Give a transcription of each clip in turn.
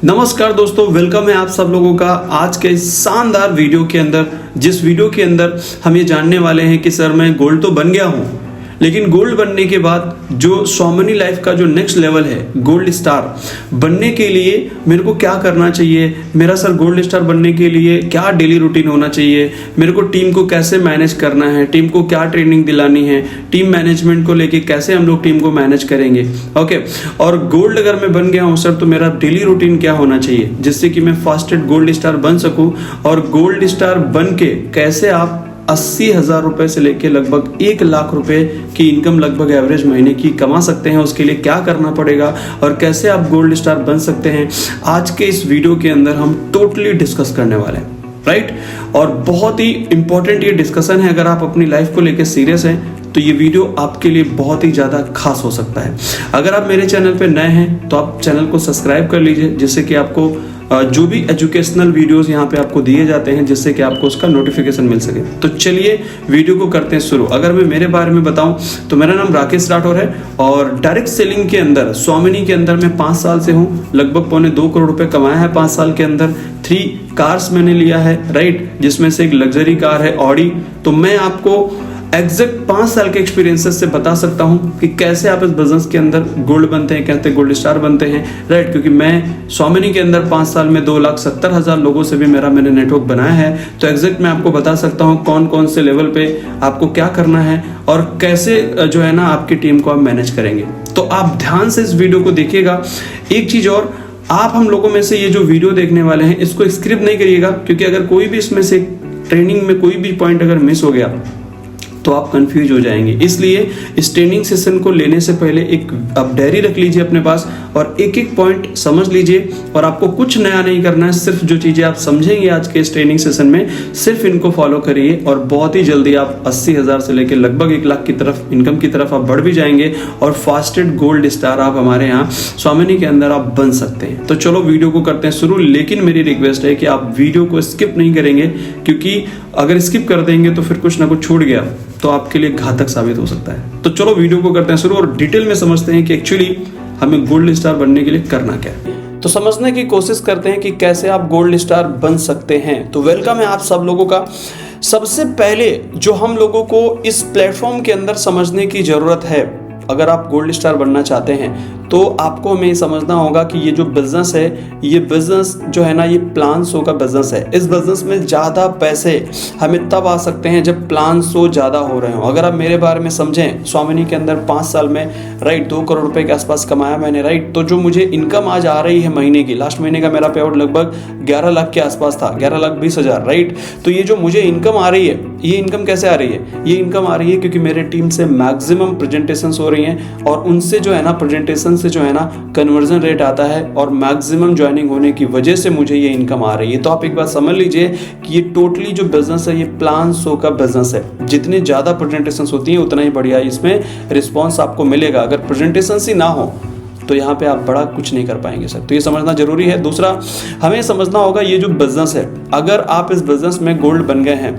नमस्कार दोस्तों, वेलकम है आप सब लोगों का आज के इस शानदार वीडियो के अंदर। जिस वीडियो के अंदर हम ये जानने वाले हैं कि सर मैं गोल्ड तो बन गया हूं, लेकिन गोल्ड बनने के बाद जो स्वामिनी लाइफ का जो नेक्स्ट लेवल है गोल्ड स्टार बनने के लिए मेरे को क्या करना चाहिए, मेरा सर गोल्ड स्टार बनने के लिए क्या डेली रूटीन होना चाहिए, मेरे को टीम को कैसे मैनेज करना है, टीम को क्या ट्रेनिंग दिलानी है, टीम मैनेजमेंट को लेके कैसे हम लोग टीम को मैनेज करेंगे। ओके, और गोल्ड अगर मैं बन गया हूँ सर तो मेरा डेली रूटीन क्या होना चाहिए जिससे कि मैं फास्टेस्ट गोल्ड स्टार बन सकूं, और गोल्ड स्टार बन के कैसे आप 80,000 रुपए से लेके लगभग 1 लाख रुपए की इनकम लगभग एवरेज महीने की कमा सकते हैं। उसके लिए क्या करना पड़ेगा और कैसे आप गोल्ड स्टार बन सकते हैं, आज के इस वीडियो के अंदर हम टोटली डिस्कस करने वाले हैं, राइट। और बहुत ही इंपॉर्टेंट ये डिस्कशन है। अगर आप अपनी लाइफ को लेके सीरियस हैं तो ये वीडियो आपके लिए बहुत ही ज़्यादा खास हो सकता है। अगर आप मेरे चैनल पे नए हैं तो आप चैनल को सब्सक्राइब कर लीजिए, जिससे कि आपको जो भी एजुकेशनल वीडियोस यहाँ पे आपको दिए जाते हैं जिससे कि आपको उसका नोटिफिकेशन मिल सके। तो चलिए वीडियो को करते हैं शुरू। अगर मैं मेरे बारे में बताऊं तो मेरा नाम राकेश राठौर है और डायरेक्ट सेलिंग के अंदर स्वामिनी के अंदर मैं 5 साल से हूँ। लगभग 2.25 करोड़ रुपए कमाया है 5 साल के अंदर। 3 कार्स मैंने लिया है, राइट, जिसमें से एक लग्जरी कार है ऑडी। तो मैं आपको एग्जैक्ट 5 साल के एक्सपीरियंसेस से बता सकता हूं कि कैसे आप इस बिजनेस के अंदर गोल्ड बनते हैं, कैसे गोल्ड स्टार बनते हैं, राइट। क्योंकि मैं स्वामिनी के अंदर 5 साल में 2,70,000 लोगों से भी मैंने नेटवर्क बनाया है। तो एग्जैक्ट मैं आपको बता सकता हूं कौन कौन से लेवल पे आपको क्या करना है और कैसे जो है ना आपकी टीम को आप मैनेज करेंगे। तो आप ध्यान से इस वीडियो को देखिएगा। एक चीज और, आप हम लोगों में से ये जो वीडियो देखने वाले हैं इसको स्क्रिप्ट नहीं करिएगा, क्योंकि अगर कोई भी इसमें से ट्रेनिंग में कोई भी पॉइंट अगर मिस हो गया तो आप कंफ्यूज हो जाएंगे। इसलिए इस ट्रेनिंग सेशन को लेने से पहले एक आप डायरी रख लीजिए अपने पास और एक एक पॉइंट समझ लीजिए। और आपको कुछ नया नहीं करना है, सिर्फ जो चीजें आप समझेंगे आज के इस ट्रेनिंग सेशन में सिर्फ इनको फॉलो करिए और बहुत ही जल्दी आप 80,000 से लेकर लगभग 1 लाख की तरफ इनकम की तरफ आप बढ़ भी जाएंगे और फास्टेस्ट गोल्ड स्टार आप हमारे यहाँ स्वामिनी के अंदर आप बन सकते हैं। तो चलो वीडियो को करते हैं शुरू। लेकिन मेरी रिक्वेस्ट है कि आप वीडियो को स्किप नहीं करेंगे, क्योंकि अगर स्किप कर देंगे तो फिर कुछ ना कुछ छूट गया तो आपके लिए घातक साबित हो सकता है। तो चलो वीडियो को करते हैं शुरू और डिटेल में समझते हैं कि एक्चुअली हमें गोल्ड स्टार बनने के लिए करना क्या है। तो समझने की कोशिश करते हैं कि कैसे आप गोल्ड स्टार बन सकते हैं। तो वेलकम है आप सब लोगों का। सबसे पहले जो हम लोगों को इस प्लेटफॉर्म के अंदर समझने की जरूरत है, अगर आप गोल्ड स्टार बनना चाहते हैं तो आपको हमें समझना होगा कि ये जो बिजनेस है, ये बिजनेस जो है ना, ये प्लान शो का बिजनेस है। इस बिजनेस में ज़्यादा पैसे हमें तब आ सकते हैं जब प्लान शो ज़्यादा हो रहे हो। अगर आप मेरे बारे में समझें, स्वामिनी के अंदर 5 साल में, राइट, 2 करोड़ रुपए के आसपास कमाया मैंने, राइट। तो जो मुझे इनकम आज आ रही है महीने की, लास्ट महीने का मेरा पे आउट लगभग 11 लाख के आसपास था, 11,20,000, राइट। तो ये जो मुझे इनकम आ रही है, ये इनकम कैसे आ रही है? ये इनकम आ रही है क्योंकि मेरे टीम से मैक्सिमम प्रेजेंटेशन हो रही हैं और उनसे जो है ना प्रेजेंटेशन से जो है ना कन्वर्जन रेट आता है और मैक्सिमम ज्वाइनिंग होने की वजह से मुझे ये इनकम आ रही है। तो आप एक बात समझ लीजिए कि ये टोटली जो बिजनेस है ये प्लान शो का बिजनेस है। जितनी ज़्यादा प्रेजेंटेशन होती हैं उतना ही बढ़िया इसमें रिस्पॉन्स आपको मिलेगा। अगर प्रेजेंटेशन ही ना हो तो यहाँ पे आप बड़ा कुछ नहीं कर पाएंगे सर। तो ये समझना जरूरी है। दूसरा, हमें समझना होगा ये जो बिजनेस है, अगर आप इस बिजनेस में गोल्ड बन गए हैं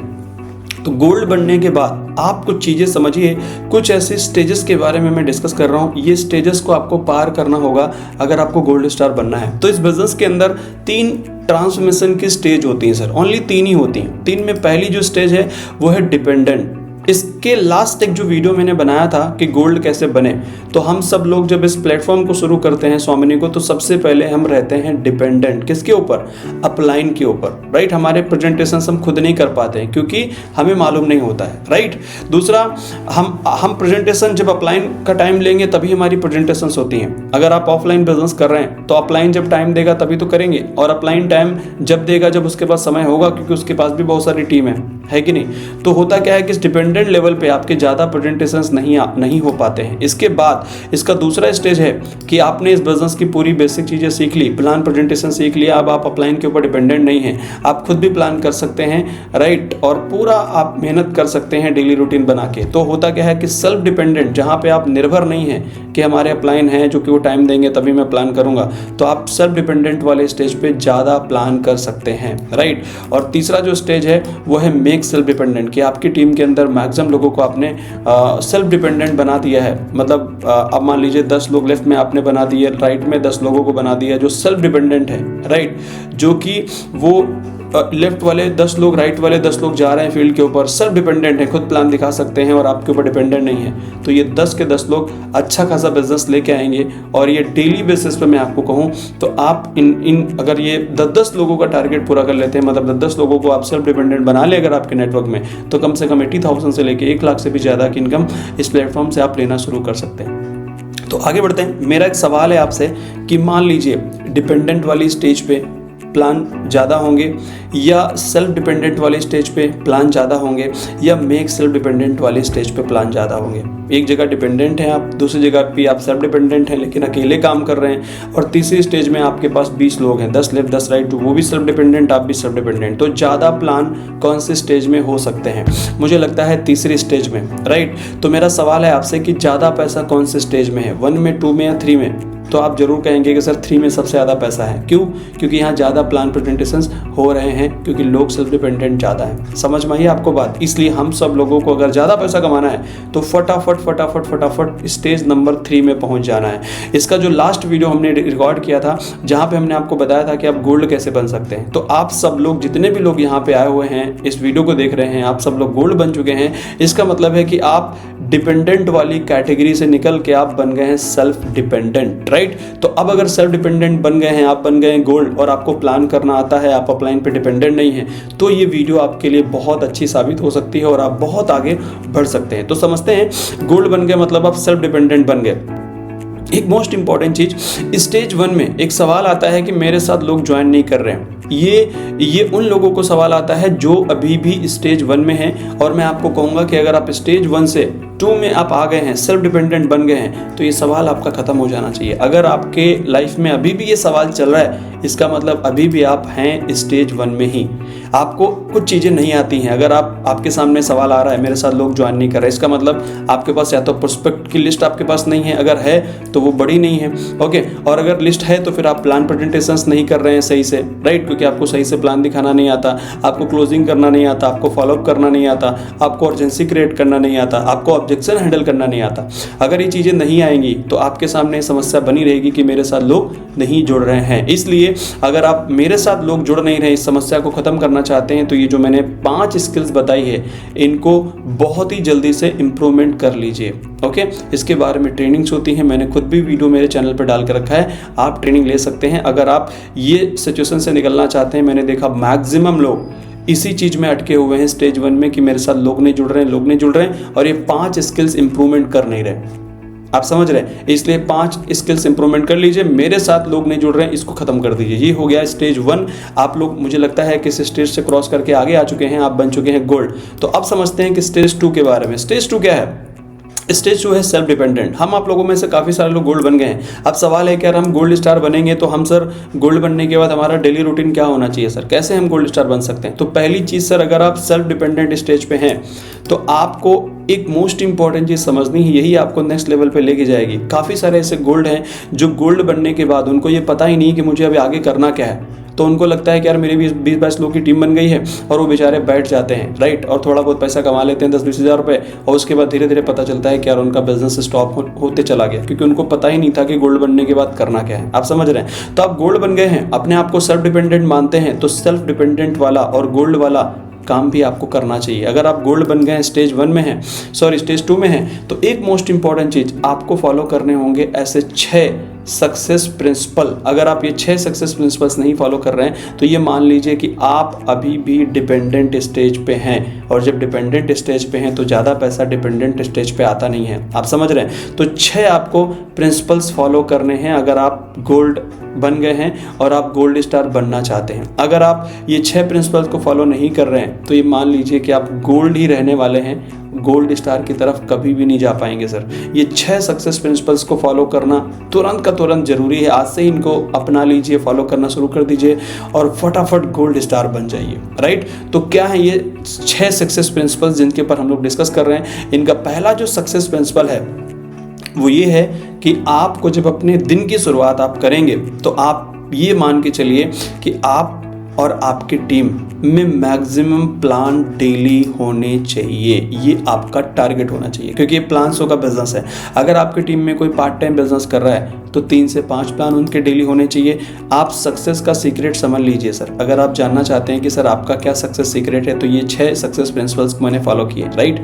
तो गोल्ड बनने के बाद आप कुछ चीज़ें समझिए। कुछ ऐसे स्टेजेस के बारे में मैं डिस्कस कर रहा हूँ, ये स्टेजेस को आपको पार करना होगा अगर आपको गोल्ड स्टार बनना है। तो इस बिजनेस के अंदर 3 ट्रांसफॉर्मेशन की स्टेज होती हैं सर, ओनली 3 ही होती हैं। 3 में पहली जो स्टेज है वो है डिपेंडेंट। इसके लास्ट एक जो वीडियो मैंने बनाया था कि गोल्ड कैसे बने, तो हम सब लोग जब इस प्लेटफॉर्म को शुरू करते हैं स्वामिनी को, तो सबसे पहले हम रहते हैं डिपेंडेंट। किसके ऊपर? अपलाइन के ऊपर, राइट। हमारे प्रेजेंटेशन हम खुद नहीं कर पाते हैं क्योंकि हमें मालूम नहीं होता है, राइट। दूसरा, हम प्रेजेंटेशन जब अपलाइन का टाइम लेंगे तभी हमारी प्रेजेंटेशन होती हैं। अगर आप ऑफलाइन बिजनेस कर रहे हैं तो अपलाइन जब टाइम देगा तभी तो करेंगे, और अपलाइन टाइम जब देगा जब उसके पास समय होगा, क्योंकि उसके पास भी बहुत सारी टीम है कि नहीं। तो होता क्या है कि इस डिपेंडेंट लेवल पे आपके ज़्यादा प्रेजेंटेशंस नहीं हो पाते हैं। इसके बाद इसका दूसरा स्टेज है कि आपने इस बिजनेस की पूरी बेसिक चीज़ें सीख ली, प्लान प्रेजेंटेशन सीख लिया, अब आप अपलाइन के ऊपर डिपेंडेंट नहीं हैं, आप खुद भी प्लान कर सकते हैं, राइट, और पूरा आप मेहनत कर सकते हैं डेली रूटीन बना के। तो होता क्या है कि सेल्फ डिपेंडेंट, जहाँ पे आप निर्भर नहीं हैं कि हमारे अपलाइन हैं जो कि वो टाइम देंगे तभी मैं प्लान करूंगा, तो आप सेल्फ डिपेंडेंट वाले स्टेज पे ज़्यादा प्लान कर सकते हैं, राइट। और तीसरा जो स्टेज है वो है मेक सेल्फ डिपेंडेंट, कि आपकी टीम के अंदर मैक्सिमम लोगों को आपने सेल्फ डिपेंडेंट बना दिया है। मतलब अब मान लीजिए 10 लोग लेफ्ट में आपने बना दिए, राइट में 10 लोगों को बना दिया जो सेल्फ डिपेंडेंट है, राइट, जो कि वो लेफ्ट वाले 10 लोग, राइट वाले 10 लोग जा रहे हैं फील्ड के ऊपर, सेल्फ डिपेंडेंट है, खुद प्लान दिखा सकते हैं और आपके ऊपर डिपेंडेंट नहीं है। तो ये 10 के 10 लोग अच्छा खासा बिजनेस लेके आएंगे और ये डेली बेसिस पे मैं आपको कहूँ तो आप इन अगर ये 10 लोगों का टारगेट पूरा कर लेते हैं, मतलब 10 लोगों को आप सेल्फ डिपेंडेंट बना ले अगर आपके नेटवर्क में, तो कम से कम 80,000 से लेके 1 लाख से भी ज़्यादा की इनकम इस प्लेटफॉर्म से आप लेना शुरू कर सकते हैं। तो आगे बढ़ते हैं। मेरा एक सवाल है आपसे कि मान लीजिए डिपेंडेंट वाली स्टेज पे प्लान ज़्यादा होंगे या सेल्फ डिपेंडेंट वाली स्टेज पे प्लान ज़्यादा होंगे या मेक सेल्फ डिपेंडेंट वाली स्टेज पे प्लान ज़्यादा होंगे। एक जगह डिपेंडेंट हैं आप, दूसरी जगह भी आप सेल्फ डिपेंडेंट हैं लेकिन अकेले काम कर रहे हैं, और तीसरी स्टेज में आपके पास 20 लोग हैं, 10 लेफ्ट 10 राइट, वो भी सेल्फ डिपेंडेंट, आप भी सेल्फ डिपेंडेंट। तो ज़्यादा प्लान कौन से स्टेज में हो सकते हैं? मुझे लगता है तीसरी स्टेज में, राइट। तो मेरा सवाल है आपसे कि ज़्यादा पैसा कौन से स्टेज में है, 1 में, 2 में या 3 में? तो आप जरूर कहेंगे कि सर 3 में सबसे ज़्यादा पैसा है। क्यों? क्योंकि यहाँ ज़्यादा प्लान प्रेजेंटेशंस हो रहे हैं, क्योंकि लोग सेल्फ डिपेंडेंट ज़्यादा हैं। समझ में आई आपको बात? इसलिए हम सब लोगों को अगर ज़्यादा पैसा कमाना है तो फटाफट स्टेज नंबर 3 में पहुँच जाना है। इसका जो लास्ट वीडियो हमने रिकॉर्ड किया था जहाँ पे हमने आपको बताया था कि आप गोल्ड कैसे बन सकते हैं, तो आप सब लोग जितने भी लोग यहाँ पे आए हुए हैं इस वीडियो को देख रहे हैं, आप सब लोग गोल्ड बन चुके हैं। इसका मतलब है कि आप डिपेंडेंट वाली कैटेगरी से निकल के आप बन गए हैं सेल्फ डिपेंडेंट, राइट। तो अब अगर सेल्फ डिपेंडेंट बन गए हैं, आप बन गए हैं गोल्ड और आपको प्लान करना आता है, आप अपलाइन पे डिपेंडेंट नहीं है, तो ये वीडियो आपके लिए बहुत अच्छी साबित हो सकती है और आप बहुत आगे बढ़ सकते हैं। तो समझते हैं गोल्ड बन गए मतलब आप सेल्फ डिपेंडेंट बन गए। एक मोस्ट इंपॉर्टेंट चीज, स्टेज 1 में एक सवाल आता है कि मेरे साथ लोग ज्वाइन नहीं कर रहे हैं। ये उन लोगों को सवाल आता है जो अभी भी स्टेज 1 में हैं, और मैं आपको कहूंगा कि अगर आप स्टेज 1 से 2 में आप आ गए हैं, सेल्फ डिपेंडेंट बन गए हैं, तो ये सवाल आपका खत्म हो जाना चाहिए। अगर आपके लाइफ में अभी भी ये सवाल चल रहा है, इसका मतलब अभी भी आप हैं स्टेज 1 में ही, आपको कुछ चीज़ें नहीं आती हैं। अगर आपके सामने सवाल आ रहा है मेरे साथ लोग ज्वाइन नहीं कर रहे, इसका मतलब आपके पास या तो प्रोस्पेक्ट की लिस्ट आपके पास नहीं है, अगर है तो वो बड़ी नहीं है, ओके। और अगर लिस्ट है तो फिर आप प्लान प्रेजेंटेशंस नहीं कर रहे हैं सही से, राइट, क्योंकि आपको सही से प्लान दिखाना नहीं आता, आपको क्लोजिंग करना नहीं आता, आपको फॉलोअप करना नहीं आता, आपको अर्जेंसी क्रिएट करना नहीं आता, आपको ऑब्जेक्शन हैंडल करना नहीं आता। अगर ये चीज़ें नहीं आएंगी तो आपके सामने समस्या बनी रहेगी कि मेरे साथ लोग नहीं जुड़ रहे हैं। इसलिए अगर आप मेरे साथ लोग जुड़ नहीं रहे, इस समस्या को खत्म करना चाहते हैं, तो ये जो मैंने 5 स्किल्स बताई है इनको बहुत ही जल्दी से इंप्रूवमेंट कर लीजिए, ओके। इसके बारे में ट्रेनिंग्स होती हैं, मैंने खुद भी वीडियो मेरे चैनल पर डाल कर रखा है, आप ट्रेनिंग ले सकते हैं। अगर आप ये सिचुएशन से निकलना चाहते हैं, मैंने देखा मैक्सिमम लोग इसी चीज़ में अटके हुए हैं स्टेज 1 में कि मेरे साथ लोग नहीं जुड़ रहे हैं, और ये 5 स्किल्स इंप्रूवमेंट कर नहीं रहे। आप समझ रहे हैं? इसलिए 5 स्किल्स इंप्रूवमेंट कर लीजिए। मेरे साथ लोग नहीं जुड़ रहे हैं, इसको खत्म कर दीजिए। ये हो गया स्टेज 1। आप लोग मुझे लगता है कि इस स्टेज से क्रॉस करके आगे आ चुके हैं, आप बन चुके हैं गोल्ड। तो अब समझते हैं कि स्टेज 2 के बारे में। स्टेज 2 क्या है? स्टेज 2 है सेल्फ डिपेंडेंट। हम आप लोगों में से काफ़ी सारे लोग गोल्ड बन गए हैं। अब सवाल है कि यार हम गोल्ड स्टार बनेंगे तो हम सर गोल्ड बनने के बाद हमारा डेली रूटीन क्या होना चाहिए सर, कैसे हम गोल्ड स्टार बन सकते हैं? तो पहली चीज़ सर, अगर आप सेल्फ डिपेंडेंट स्टेज पे हैं तो आपको एक मोस्ट इंपॉर्टेंट चीज़ समझनी है, यही आपको नेक्स्ट लेवल पे लेके जाएगी। काफ़ी सारे ऐसे गोल्ड हैं जो गोल्ड बनने के बाद उनको ये पता ही नहीं कि मुझे अभी आगे करना क्या है, तो उनको लगता है कि यार मेरी 20-22 लोग की टीम बन गई है, और वो बेचारे बैठ जाते हैं, राइट, और थोड़ा बहुत पैसा कमा लेते हैं 10-20 हज़ार रुपये, और उसके बाद धीरे धीरे पता चलता है कि यार उनका बिजनेस स्टॉप होते चला गया, क्योंकि उनको पता ही नहीं था कि गोल्ड बनने के बाद करना क्या है। आप समझ रहे हैं? तो आप गोल्ड बन गए हैं, अपने आप को सेल्फ डिपेंडेंट मानते हैं, तो सेल्फ डिपेंडेंट वाला और गोल्ड वाला काम भी आपको करना चाहिए। अगर आप गोल्ड बन गए हैं, स्टेज 1 में हैं, स्टेज 2 में हैं, तो एक मोस्ट इंपॉर्टेंट चीज़ आपको फॉलो करने होंगे ऐसे 6 सक्सेस प्रिंसिपल। अगर आप ये 6 सक्सेस प्रिंसिपल्स नहीं फॉलो कर रहे हैं तो ये मान लीजिए कि आप अभी भी डिपेंडेंट स्टेज पे हैं, और जब डिपेंडेंट स्टेज पे हैं तो ज़्यादा पैसा डिपेंडेंट स्टेज पे आता नहीं है। आप समझ रहे हैं? तो 6 आपको प्रिंसिपल्स फॉलो करने हैं अगर आप गोल्ड बन गए हैं और आप गोल्ड स्टार बनना चाहते हैं। अगर आप ये 6 प्रिंसिपल्स को फॉलो नहीं कर रहे हैं तो ये मान लीजिए कि आप गोल्ड ही रहने वाले हैं, गोल्ड स्टार की तरफ कभी भी नहीं जा पाएंगे सर। ये 6 सक्सेस प्रिंसिपल्स को फॉलो करना तुरंत का तुरंत जरूरी है। आज से ही इनको अपना लीजिए, फॉलो करना शुरू कर दीजिए और फटाफट गोल्ड स्टार बन जाइए, राइट। तो क्या है ये 6 सक्सेस प्रिंसिपल्स जिनके ऊपर हम लोग डिस्कस कर रहे हैं? इनका पहला जो सक्सेस प्रिंसिपल है वो ये है कि आपको जब अपने दिन की शुरुआत आप करेंगे तो आप ये मान के चलिए कि आप और आपकी टीम में मैक्सिमम प्लान डेली होने चाहिए। ये आपका टारगेट होना चाहिए, क्योंकि ये प्लान्सों का बिजनेस है। अगर आपकी टीम में कोई पार्ट टाइम बिजनेस कर रहा है तो 3 से 5 प्लान उनके डेली होने चाहिए। आप सक्सेस का सीक्रेट समझ लीजिए सर। अगर आप जानना चाहते हैं कि सर आपका क्या सक्सेस सीक्रेट है, तो ये 6 सक्सेस प्रिंसिपल्स मैंने फॉलो किए, राइट।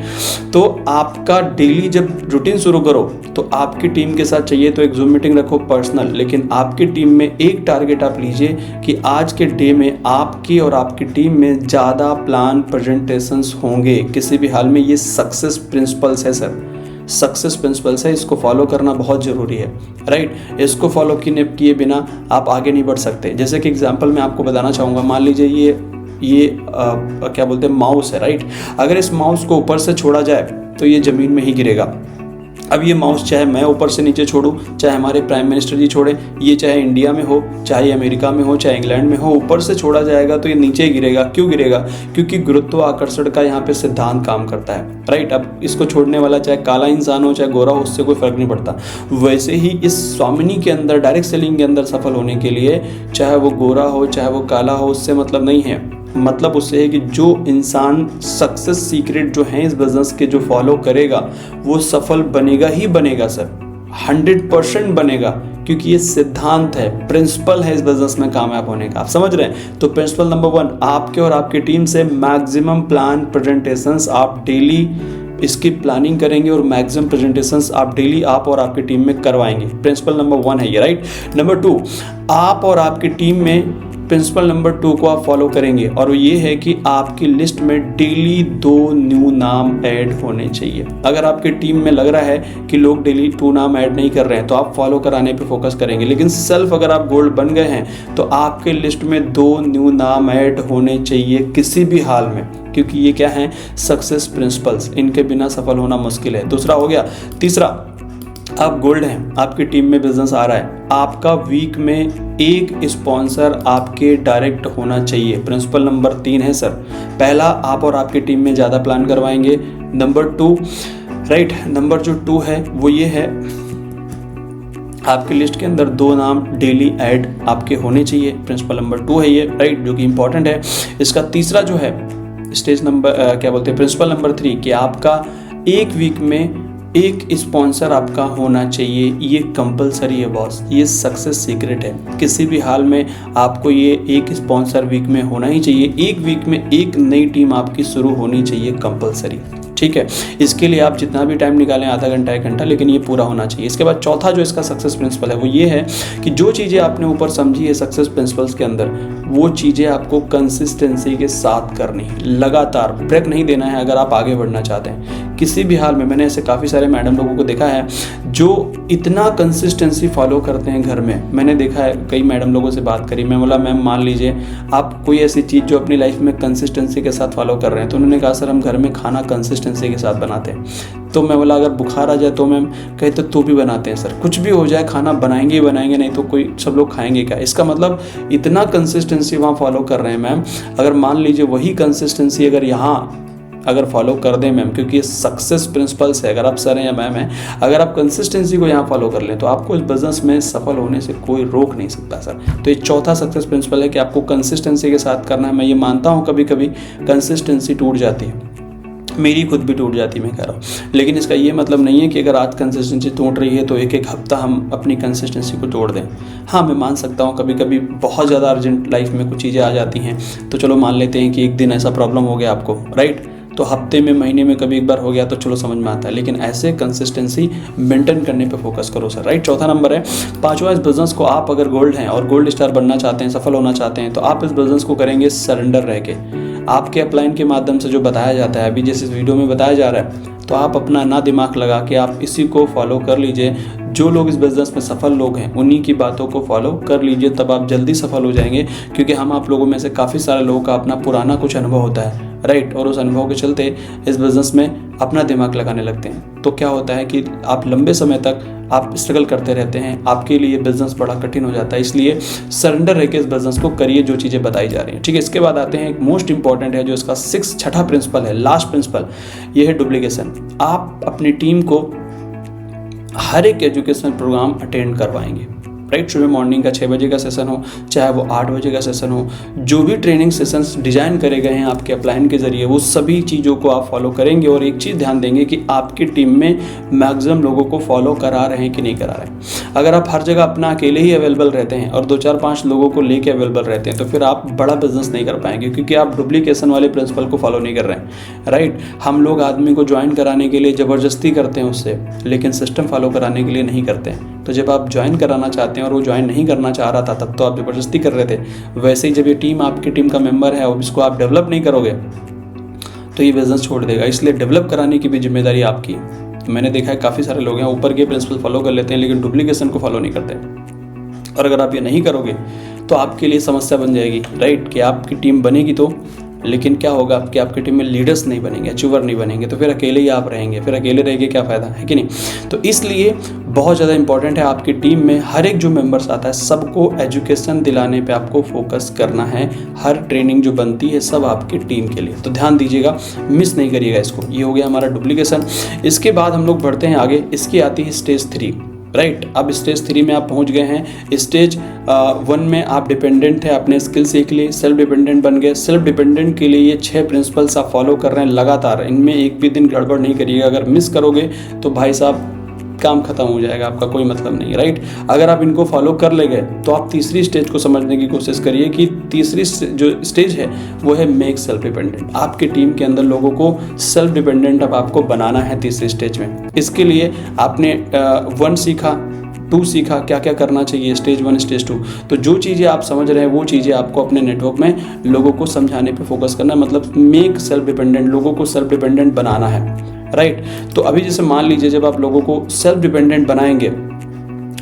तो आपका डेली जब रूटीन शुरू करो तो आपकी टीम के साथ चाहिए तो एक जूम मीटिंग रखो पर्सनल, लेकिन आपकी टीम में एक टारगेट आप लीजिए कि आज के डे में आपकी और आपकी टीम में ज़्यादा प्लान प्रेजेंटेशंस होंगे किसी भी हाल में। ये सक्सेस प्रिंसिपल्स है सर, सक्सेस प्रिंसिपल्स है, इसको फॉलो करना बहुत ज़रूरी है, राइट। इसको फॉलो किए बिना आप आगे नहीं बढ़ सकते। जैसे कि एग्जांपल मैं आपको बताना चाहूँगा, मान लीजिए ये क्या बोलते हैं, माउस है, राइट। अगर इस माउस को ऊपर से छोड़ा जाए तो ये ज़मीन में ही गिरेगा। अब ये माउस चाहे मैं ऊपर से नीचे छोड़ूं, चाहे हमारे प्राइम मिनिस्टर जी छोड़े, ये चाहे इंडिया में हो, चाहे अमेरिका में हो, चाहे इंग्लैंड में हो, ऊपर से छोड़ा जाएगा तो ये नीचे ही गिरेगा। क्यों गिरेगा? क्योंकि गुरुत्वाकर्षण का यहाँ पे सिद्धांत काम करता है, राइट। अब इसको छोड़ने वाला चाहे काला इंसान हो चाहे गोरा हो, उससे कोई फर्क नहीं पड़ता। वैसे ही इस स्वामिनी के अंदर, डायरेक्ट सेलिंग के अंदर सफल होने के लिए चाहे वो गोरा हो चाहे वो काला हो, उससे मतलब नहीं है। मतलब उससे है कि जो इंसान सक्सेस सीक्रेट जो है इस बिजनेस के जो फॉलो करेगा वो सफल बनेगा ही बनेगा सर, 100% बनेगा, क्योंकि ये सिद्धांत है, प्रिंसिपल है इस बिजनेस में कामयाब होने का। आप समझ रहे हैं? तो प्रिंसिपल नंबर 1, आपके और आपकी टीम से मैक्सिमम प्लान प्रेजेंटेशंस आप डेली इसकी प्लानिंग करेंगे और मैक्सिमम प्रेजेंटेशंस आप डेली आप और आपकी टीम में करवाएंगे। प्रिंसिपल नंबर 1 है ये, राइट। नंबर 2, आप और आपकी टीम में प्रिंसिपल नंबर 2 को आप फॉलो करेंगे और वो ये है कि आपकी लिस्ट में डेली 2 न्यू नाम ऐड होने चाहिए। अगर आपकी टीम में लग रहा है कि लोग डेली 2 नाम ऐड नहीं कर रहे हैं तो आप फॉलो कराने पे फोकस करेंगे, लेकिन सेल्फ अगर आप गोल्ड बन गए हैं तो आपके लिस्ट में 2 न्यू नाम ऐड होने चाहिए किसी भी हाल में, क्योंकि ये क्या है, सक्सेस प्रिंसिपल्स, इनके बिना सफल होना मुश्किल है। दूसरा हो गया। तीसरा, आप गोल्ड हैं, आपकी टीम में बिजनेस आ रहा है, आपका वीक में एक स्पॉन्सर आपके डायरेक्ट होना चाहिए। प्रिंसिपल नंबर 3 है सर। पहला, आप और आपकी टीम में ज़्यादा प्लान करवाएंगे। नंबर 2, राइट, नंबर जो 2 है वो ये है, आपकी लिस्ट के अंदर 2 नाम डेली ऐड आपके होने चाहिए। प्रिंसिपल नंबर 2 है ये, राइट, जो कि इंपॉर्टेंट है। इसका तीसरा जो है स्टेज नंबर क्या बोलते हैं, प्रिंसिपल नंबर 3, कि आपका एक वीक में एक स्पॉन्सर आपका होना चाहिए। ये कंपलसरी है बॉस, ये सक्सेस सीक्रेट है। किसी भी हाल में आपको ये एक स्पॉन्सर वीक में होना ही चाहिए। एक वीक में एक नई टीम आपकी शुरू होनी चाहिए, कंपलसरी, ठीक है। इसके लिए आप जितना भी टाइम निकालें, आधा घंटा 1 घंटा, लेकिन ये पूरा होना चाहिए। इसके बाद चौथा जो इसका सक्सेस प्रिंसिपल है वो ये है कि जो चीज़ें आपने ऊपर समझी है सक्सेस प्रिंसिपल्स के अंदर, वो चीज़ें आपको कंसिस्टेंसी के साथ करनी है, लगातार ब्रेक नहीं देना है अगर आप आगे बढ़ना चाहते हैं किसी भी हाल में। मैंने ऐसे काफ़ी सारे मैडम लोगों को देखा है जो इतना कंसिस्टेंसी फॉलो करते हैं घर में। मैंने देखा है, कई मैडम लोगों से बात करी, मैं बोला मैम मान लीजिए आप कोई ऐसी चीज़ जो अपनी लाइफ में कंसिस्टेंसी के साथ फॉलो कर रहे हैं, तो उन्होंने कहा सर हम घर में खाना कंसिस्टेंसी के साथ बनाते हैं। तो मैं बोला अगर बुखार आ जाए तो मैम कहते तो भी बनाते हैं सर, कुछ भी हो जाए खाना बनाएंगे ही बनाएंगे, नहीं तो कोई सब लोग खाएंगे क्या। इसका मतलब इतना कंसिस्टेंसी वहाँ फॉलो कर रहे हैं मैम। अगर मान लीजिए वही कंसिस्टेंसी अगर यहाँ अगर फॉलो कर दें मैम, क्योंकि ये सक्सेस प्रिंसिपल्स है, अगर आप सर हैं या मैम हैं, अगर आप कंसिस्टेंसी को यहाँ फॉलो कर लें तो आपको इस बिजनेस में सफल होने से कोई रोक नहीं सकता सर। तो ये चौथा सक्सेस प्रिंसिपल है कि आपको कंसिस्टेंसी के साथ करना है। मैं ये मानता हूँ कभी कभी कंसिस्टेंसी टूट जाती है, मेरी खुद भी टूट जाती, मैं कह रहा हूँ, लेकिन इसका ये मतलब नहीं है कि अगर आज कंसिस्टेंसी टूट रही है तो एक हफ्ता हम अपनी कंसिस्टेंसी को तोड़ दें। हाँ, मैं मान सकता हूँ कभी कभी बहुत ज़्यादा अर्जेंट लाइफ में कुछ चीज़ें आ जाती हैं, तो चलो मान लेते हैं कि एक दिन ऐसा प्रॉब्लम हो गया आपको, राइट, तो हफ्ते में महीने में कभी एक बार हो गया तो चलो समझ में आता है, लेकिन ऐसे कंसिस्टेंसी मेंटेन करने पे फोकस करो सर, राइट। चौथा नंबर है। पांचवा, इस बिजनेस को आप अगर गोल्ड हैं और गोल्ड स्टार बनना चाहते हैं, सफल होना चाहते हैं, तो आप इस बिजनेस को करेंगे सरेंडर रह के। आपके अपलाइन के माध्यम से जो बताया जाता है, अभी जैसे इस वीडियो में बताया जा रहा है, तो आप अपना ना दिमाग लगा के आप इसी को फॉलो कर लीजिए। जो लोग इस बिज़नेस में सफल लोग हैं उन्हीं की बातों को फॉलो कर लीजिए, तब आप जल्दी सफल हो जाएंगे। क्योंकि हम आप लोगों में से काफ़ी सारे लोगों का अपना पुराना कुछ अनुभव होता है, राइट, और उस अनुभव के चलते इस बिज़नेस में अपना दिमाग लगाने लगते हैं। तो क्या होता है कि आप लंबे समय तक आप स्ट्रगल करते रहते हैं, आपके लिए बिजनेस बड़ा कठिन हो जाता है। इसलिए सरेंडर रह के इस बिजनेस को करिए जो चीज़ें बताई जा रही हैं, ठीक है। इसके बाद आते हैं एक मोस्ट इंपॉर्टेंट है जो इसका छठा प्रिंसिपल है, लास्ट प्रिंसिपल, ये है डुप्लीकेशन। आप अपनी टीम को हर एक एजुकेशनल प्रोग्राम अटेंड करवाएंगे, राइट। सुबह मॉर्निंग का 6 बजे का सेशन हो, चाहे वो 8 बजे का सेशन हो, जो भी ट्रेनिंग सेशंस डिजाइन करे गए हैं आपके अपलाइन के जरिए, वो सभी चीज़ों को आप फॉलो करेंगे। और एक चीज़ ध्यान देंगे कि आपकी टीम में मैक्सिमम लोगों को फॉलो करा रहे हैं कि नहीं करा रहे हैं। अगर आप हर जगह अपना अकेले ही अवेलेबल रहते हैं और 2-4-5 लोगों को लेके अवेलेबल रहते हैं, तो फिर आप बड़ा बिजनेस नहीं कर पाएंगे, क्योंकि आप डुप्लीकेशन वाले प्रिंसिपल को फॉलो नहीं कर रहे हैं, राइट। हम लोग आदमी को ज्वाइन कराने के लिए ज़बरदस्ती करते हैं उससे, लेकिन सिस्टम फॉलो कराने के लिए नहीं करते हैं। तो जब आप ज्वाइन कराना चाहते हैं और वो ज्वाइन नहीं करना चाह रहा था, तब तो आप ज़बरदस्ती कर रहे थे। वैसे ही जब ये टीम आपकी टीम का मेंबर है और इसको आप डेवलप नहीं करोगे तो ये बिजनेस छोड़ देगा। इसलिए डेवलप कराने की भी जिम्मेदारी आपकी। मैंने देखा है काफ़ी सारे लोग हैं ऊपर के प्रिंसिपल फॉलो कर लेते हैं लेकिन डुप्लीकेशन को फॉलो नहीं करते। और अगर आप ये नहीं करोगे तो आपके लिए समस्या बन जाएगी, राइट, कि आपकी टीम बनेगी तो, लेकिन क्या होगा कि आपकी टीम में लीडर्स नहीं बनेंगे, अचीवर नहीं बनेंगे, तो फिर अकेले ही आप रहेंगे। फिर अकेले रह के क्या फ़ायदा है कि नहीं। तो इसलिए बहुत ज़्यादा इंपॉर्टेंट है आपकी टीम में हर एक जो मेंबर्स आता है सबको एजुकेशन दिलाने पे आपको फोकस करना है। हर ट्रेनिंग जो बनती है सब आपकी टीम के लिए, तो ध्यान दीजिएगा, मिस नहीं करिएगा इसको। ये हो गया हमारा डुप्लीकेशन। इसके बाद हम लोग बढ़ते हैं आगे। इसकी आती है स्टेज 3, राइट। अब स्टेज 3 में आप पहुंच गए हैं। स्टेज 1 में आप डिपेंडेंट थे, आपने स्किल सीख ली, सेल्फ डिपेंडेंट बन गए। सेल्फ डिपेंडेंट के लिए ये 6 प्रिंसिपल्स आप फॉलो कर रहे हैं लगातार, इनमें एक भी दिन गड़बड़ नहीं करिएगा। अगर मिस करोगे तो भाई साहब काम खत्म हो जाएगा, आपका कोई मतलब नहीं, राइट। अगर आप इनको फॉलो कर ले गए तो आप तीसरी स्टेज को समझने की कोशिश करिए कि तीसरी जो स्टेज है वो है मेक सेल्फ डिपेंडेंट। आपकी टीम के अंदर लोगों को सेल्फ डिपेंडेंट अब आपको बनाना है तीसरी स्टेज में। इसके लिए आपने 1 सीखा, 2 सीखा, क्या क्या करना चाहिए, स्टेज 1 स्टेज 2। तो जो चीज़ें आप समझ रहे हैं वो चीज़ें आपको अपने नेटवर्क में लोगों को समझाने पे फोकस करना है, मतलब मेक सेल्फ डिपेंडेंट, लोगों को सेल्फ डिपेंडेंट बनाना है, राइट। तो अभी जैसे मान लीजिए जब आप लोगों को सेल्फ डिपेंडेंट बनाएंगे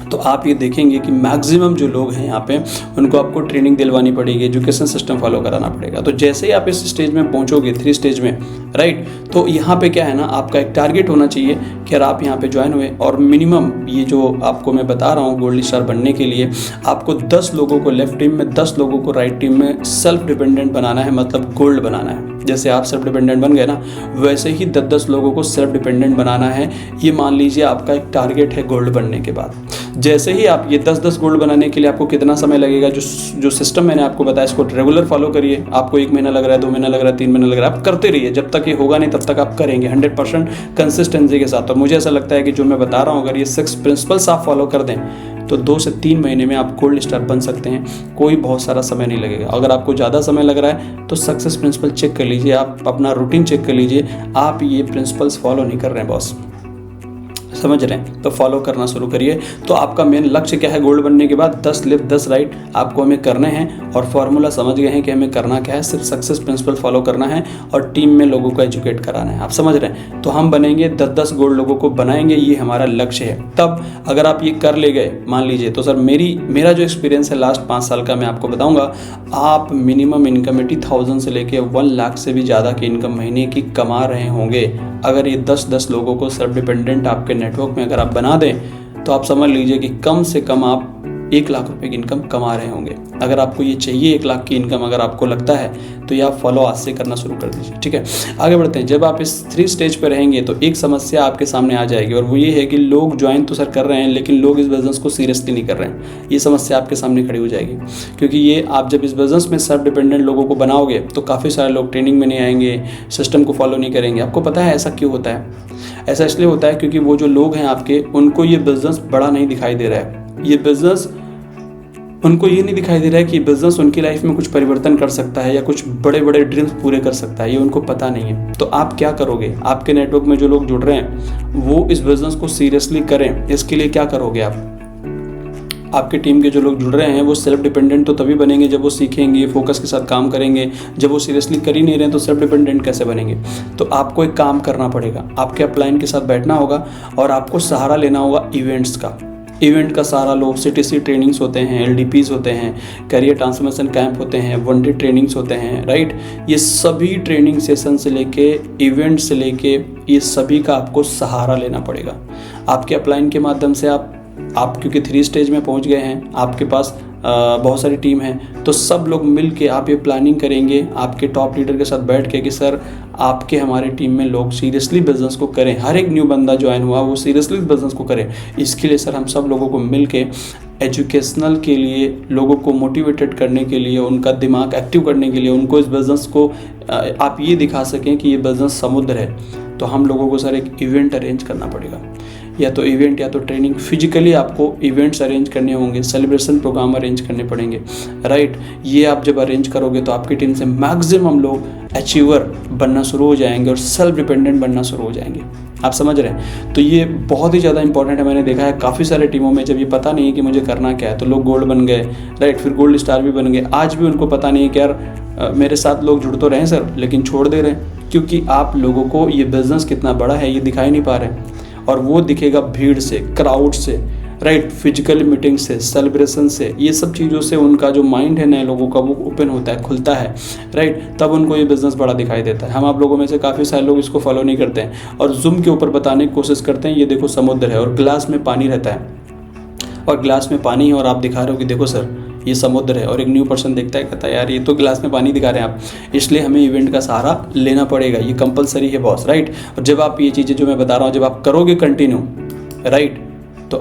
तो आप ये देखेंगे कि मैक्सिमम जो लोग हैं यहाँ पे उनको आपको ट्रेनिंग दिलवानी पड़ेगी, एजुकेशन सिस्टम फॉलो कराना पड़ेगा। तो जैसे ही आप इस स्टेज में पहुँचोगे 3 स्टेज में, राइट, तो यहाँ पे क्या है ना, आपका एक टारगेट होना चाहिए कि अगर आप यहाँ पे ज्वाइन हुए और मिनिमम ये जो आपको मैं बता रहा हूँ गोल्ड स्टार बनने के लिए आपको 10 लोगों को लेफ्ट टीम में, 10 लोगों को राइट टीम में सेल्फ डिपेंडेंट बनाना है, मतलब गोल्ड बनाना है। जैसे आप सेल्फ डिपेंडेंट बन गए ना, वैसे ही 10-10 लोगों को सेल्फ डिपेंडेंट बनाना है। ये मान लीजिए आपका एक टारगेट है गोल्ड बनने के बाद। जैसे ही आप ये 10-10 गोल्ड बनाने के लिए आपको कितना समय लगेगा, जो सिस्टम मैंने आपको बताया इसको रेगुलर फॉलो करिए। आपको 1 महीना लग रहा है, 2 महीना लग रहा है, 3 महीना लग रहा है, आप करते रहिए। जब तक ये होगा नहीं तब तक आप करेंगे 100% कंसिस्टेंसी के साथ। और मुझे ऐसा लगता है कि जो मैं बता रहा हूँ अगर ये 6 प्रिंसिपल्स आप फॉलो कर दें तो 2 से 3 महीने में आप गोल्ड स्टार बन सकते हैं। कोई बहुत सारा समय नहीं लगेगा। अगर आपको ज़्यादा समय लग रहा है तो सक्सेस प्रिंसिपल चेक कर लीजिए, आप अपना रूटीन चेक कर लीजिए, आप ये प्रिंसिपल्स फॉलो नहीं कर रहे हैं बॉस, समझ रहे हैं, तो फॉलो करना शुरू करिए। तो आपका मेन लक्ष्य क्या है गोल्ड बनने के बाद, 10 लेफ्ट 10 राइट आपको हमें करने हैं। और फॉर्मूला समझ गए हैं कि हमें करना क्या है, सिर्फ सक्सेस प्रिंसिपल फॉलो करना है और टीम में लोगों को एजुकेट कराना है। आप समझ रहे हैं, तो हम बनेंगे 10-10 गोल्ड लोगों को बनाएंगे, ये हमारा लक्ष्य है। तब अगर आप ये कर ले गए मान लीजिए, तो सर मेरा जो एक्सपीरियंस है लास्ट 5 साल का मैं आपको बताऊंगा, आप मिनिमम इनकम 80,000 से लेके 1 लाख से भी ज़्यादा की इनकम महीने की कमा रहे होंगे। अगर ये 10-10 लोगों को सेल्फ डिपेंडेंट आपके नेटवर्क में अगर आप बना दें तो आप समझ लीजिए कि कम से कम आप 1 लाख रुपए की इनकम कमा रहे होंगे। अगर आपको ये चाहिए 1 लाख की इनकम अगर आपको लगता है तो ये आप फॉलो आज से करना शुरू कर दीजिए, ठीक है। आगे बढ़ते हैं। जब आप इस 3 स्टेज पर रहेंगे तो एक समस्या आपके सामने आ जाएगी और वो ये है कि लोग ज्वाइन तो सर कर रहे हैं लेकिन लोग इस बिजनेस को सीरियसली नहीं कर रहे हैं। ये समस्या आपके सामने खड़ी हो जाएगी, क्योंकि ये आप जब इस बिजनेस में सेल्फ डिपेंडेंट लोगों को बनाओगे तो काफ़ी सारे लोग ट्रेनिंग में नहीं आएंगे, सिस्टम को फॉलो नहीं करेंगे। आपको पता है ऐसा क्यों होता है? ऐसा इसलिए होता है क्योंकि वो जो लोग हैं आपके, उनको ये बिजनेस बड़ा नहीं दिखाई दे रहा है। ये बिजनेस उनको ये नहीं दिखाई दे रहा है कि बिजनेस उनकी लाइफ में कुछ परिवर्तन कर सकता है या कुछ बड़े बड़े ड्रीम्स पूरे कर सकता है, ये उनको पता नहीं है। तो आप क्या करोगे? आपके नेटवर्क में जो लोग जुड़ रहे हैं वो इस बिजनेस को सीरियसली करें, इसके लिए क्या करोगे आप? आपकी टीम के जो लोग जुड़ रहे हैं वो सेल्फ डिपेंडेंट तो तभी बनेंगे जब वो सीखेंगे, फोकस के साथ काम करेंगे। जब वो सीरियसली कर ही नहीं रहे तो सेल्फ डिपेंडेंट कैसे बनेंगे? तो आपको एक काम करना पड़ेगा, आपके अपलाइन के साथ बैठना होगा और आपको सहारा लेना होगा इवेंट्स का। इवेंट का सहारा लो, CTC ट्रेनिंग्स होते हैं, LDPs होते हैं, करियर ट्रांसफॉर्मेशन कैंप होते हैं, 1 डे ट्रेनिंग्स होते हैं, राइट। ये सभी ट्रेनिंग सेशन से लेके इवेंट से लेके ये सभी का आपको सहारा लेना पड़ेगा। आपके अपलाइन के माध्यम से आप क्योंकि 3 स्टेज में पहुंच गए हैं, आपके पास बहुत सारी टीम है, तो सब लोग मिल के आप ये प्लानिंग करेंगे आपके टॉप लीडर के साथ बैठ के कि सर आपके हमारे टीम में लोग सीरियसली बिजनेस को करें, हर एक न्यू बंदा ज्वाइन हुआ वो सीरियसली बिजनेस को करे। इसके लिए सर हम सब लोगों को मिल के एजुकेशनल के लिए, लोगों को मोटिवेटेड करने के लिए, उनका दिमाग एक्टिव करने के लिए, उनको इस बिज़नेस को आप ये दिखा सकें कि ये बिज़नेस समुद्र है, तो हम लोगों को सर एक इवेंट अरेंज करना पड़ेगा। या तो इवेंट या तो ट्रेनिंग, फिजिकली आपको इवेंट्स अरेंज करने होंगे, सेलिब्रेशन प्रोग्राम अरेंज करने पड़ेंगे, राइट। ये आप जब अरेंज करोगे तो आपकी टीम से मैक्सिमम लोग अचीवर बनना शुरू हो जाएंगे और सेल्फ डिपेंडेंट बनना शुरू हो जाएंगे। आप समझ रहे हैं? तो ये बहुत ही ज़्यादा इंपॉर्टेंट है। मैंने देखा है काफ़ी सारे टीमों में जब ये पता नहीं है कि मुझे करना क्या है, तो लोग गोल्ड बन गए, राइट, फिर गोल्ड स्टार भी बन गए। आज भी उनको पता नहीं है कि यार मेरे साथ लोग जुड़ तो रहे हैं सर, लेकिन छोड़ दे रहे हैं, क्योंकि आप लोगों को ये बिज़नेस कितना बड़ा है ये दिखाई नहीं पा रहे। और वो दिखेगा भीड़ से, क्राउड से, राइट, फिजिकल मीटिंग से, सेलिब्रेशन से, ये सब चीज़ों से उनका जो माइंड है नए लोगों का वो ओपन होता है, खुलता है, राइट, तब उनको ये बिज़नेस बड़ा दिखाई देता है। हम आप लोगों में से काफ़ी सारे लोग इसको फॉलो नहीं करते हैं और जूम के ऊपर बताने की कोशिश करते हैं ये देखो समुद्र है और ग्लास में पानी रहता है, और ग्लास में पानी है और आप दिखा रहे हो कि देखो सर ये समुद्र है, और एक न्यू पर्सन देखता है, कहता है यार ये तो गिलास में पानी दिखा रहे हैं आप, इसलिए हमें इवेंट का सहारा लेना पड़ेगा, ये कंपलसरी है बॉस, राइट। और जब आप ये चीज़ें जो मैं बता रहा हूँ जब आप करोगे कंटिन्यू, राइट, तो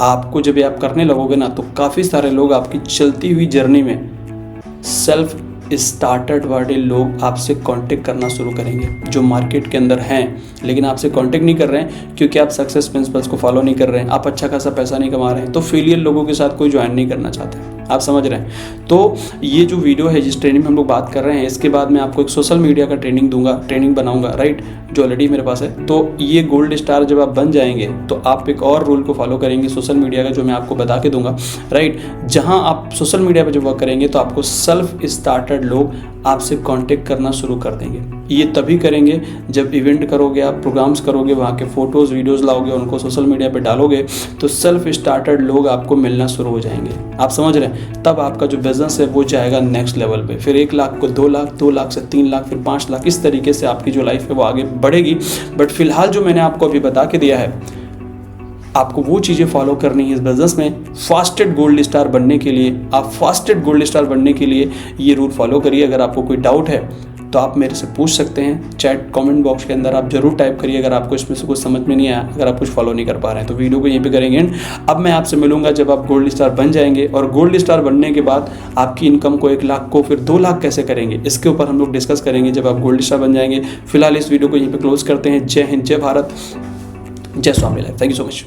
आपको जब ये आप करने लगोगे ना तो काफ़ी सारे लोग आपकी चलती हुई जर्नी में सेल्फ स्टार्टेड वाले लोग आपसे कांटेक्ट करना शुरू करेंगे, जो मार्केट के अंदर हैं लेकिन आपसे कांटेक्ट नहीं कर रहे हैं क्योंकि आप सक्सेस प्रिंसिपल्स को फॉलो नहीं कर रहे हैं, आप अच्छा खासा पैसा नहीं कमा रहे हैं, तो फेलियर लोगों के साथ कोई ज्वाइन नहीं करना चाहता है। आप समझ रहे हैं? तो ये जो वीडियो है जिस ट्रेनिंग में हम लोग बात कर रहे हैं, इसके बाद मैं आपको एक सोशल मीडिया का ट्रेनिंग बनाऊंगा, राइट, जो ऑलरेडी मेरे पास है। तो ये गोल्ड स्टार जब आप बन जाएंगे तो आप एक और रूल को फॉलो करेंगे सोशल मीडिया का, जो मैं आपको बता के दूंगा, राइट। जहां आप सोशल मीडिया पर जब वर्क करेंगे तो आपको सेल्फ स्टार्टेड लोग आपसे कांटेक्ट करना शुरू कर देंगे। ये तभी करेंगे जब इवेंट करोगे, आप प्रोग्राम्स करोगे, वहाँ के फोटोज़ वीडियोज़ लाओगे, उनको सोशल मीडिया पे डालोगे, तो सेल्फ स्टार्टेड लोग आपको मिलना शुरू हो जाएंगे। आप समझ रहे हैं? तब आपका जो बिज़नेस है वो जाएगा नेक्स्ट लेवल पे, फिर 1 लाख को 2 लाख, 2 लाख से 3 लाख, फिर 5 लाख, इस तरीके से आपकी जो लाइफ है वो आगे बढ़ेगी। बट फिलहाल जो मैंने आपको अभी बता के दिया है, आपको वो चीज़ें फॉलो करनी है इस बिज़नेस में। फास्टेड गोल्ड स्टार बनने के लिए, आप फास्टेड गोल्ड स्टार बनने के लिए ये रूल फॉलो करिए। अगर आपको कोई डाउट है तो आप मेरे से पूछ सकते हैं, चैट कमेंट बॉक्स के अंदर आप जरूर टाइप करिए अगर आपको इसमें से कुछ समझ में नहीं आया, अगर आप कुछ फॉलो नहीं कर पा रहे हैं। तो वीडियो को यहीं पे करेंगे एंड। अब मैं आपसे मिलूंगा जब आप गोल्ड स्टार बन जाएंगे, और गोल्ड स्टार बनने के बाद आपकी इनकम को 1 लाख को फिर 2 लाख कैसे करेंगे, इसके ऊपर हम लोग डिस्कस करेंगे जब आप गोल्ड स्टार बन जाएंगे। फिलहाल इस वीडियो को यहीं पर क्लोज करते हैं। जय हिंद, जय भारत, जय Swami life. Thank you so much.